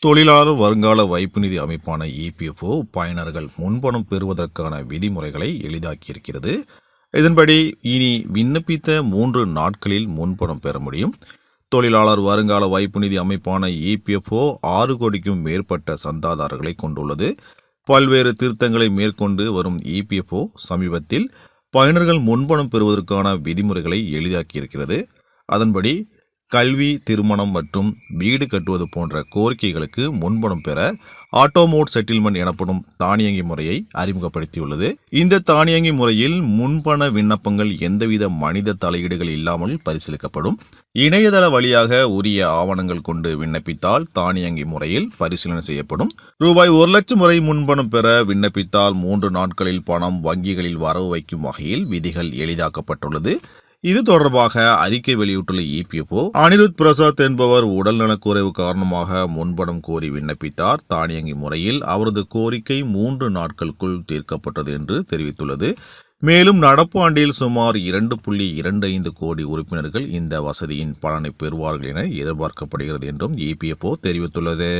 தொழிலாளர் வருங்கால வைப்பு நிதி அமைப்பான இபிஎஃப்ஓ பயனர்கள் முன்பணம் பெறுவதற்கான விதிமுறைகளை எளிதாக்கியிருக்கிறது. இதன்படி இனி விண்ணப்பித்த 3 நாட்களில் முன்பணம் பெற முடியும். தொழிலாளர் வருங்கால வைப்பு நிதி அமைப்பான இபிஎஃப்ஓ 6 கோடிக்கும் மேற்பட்ட சந்தாதாரர்களை கொண்டுள்ளது. பல்வேறு திருத்தங்களை மேற்கொண்டு வரும் இபிஎஃப்ஓ சமீபத்தில் பயனர்கள் முன்பணம் பெறுவதற்கான விதிமுறைகளை எளிதாக்கியிருக்கிறது. அதன்படி கல்வி, திருமணம் மற்றும் வீடு கட்டுவது போன்ற கோரிக்கைகளுக்கு முன்பணம் பெற ஆட்டோமோட் செட்டில்மெண்ட் எனப்படும் தானியங்கி முறையை அறிமுகப்படுத்தியுள்ளது. இந்த தானியங்கி முறையில் முன்பண விண்ணப்பங்கள் எந்தவித மனித தலையீடுகள் இல்லாமல் பரிசீலிக்கப்படும். இணையதள வழியாக உரிய ஆவணங்கள் கொண்டு விண்ணப்பித்தால் தானியங்கி முறையில் பரிசீலனை செய்யப்படும். ரூபாய் 1 லட்சம் வரை முன்பணம் பெற விண்ணப்பித்தால் 3 நாட்களில் பணம் வங்கிகளில் வரவு வைக்கும் வகையில் விதிகள் எளிதாக்கப்பட்டுள்ளது. இது தொடர்பாக அறிக்கை வெளியிட்டுள்ள இபிஎஃப்ஓ, அனிருத் பிரசாத் என்பவர் உடல்நலக்குறைவு காரணமாக முன்பணம் கோரி விண்ணப்பித்தார். தானியங்கி முறையில் அவரது கோரிக்கை 3 நாட்களுக்குள் தீர்க்கப்பட்டது என்று தெரிவித்துள்ளது. மேலும் நடப்பு ஆண்டில் சுமார் 2.25 கோடி உறுப்பினர்கள் இந்த வசதியின் பலனை பெறுவார்கள் என எதிர்பார்க்கப்படுகிறது என்றும் இபிஎஃப்ஓ தெரிவித்துள்ளது.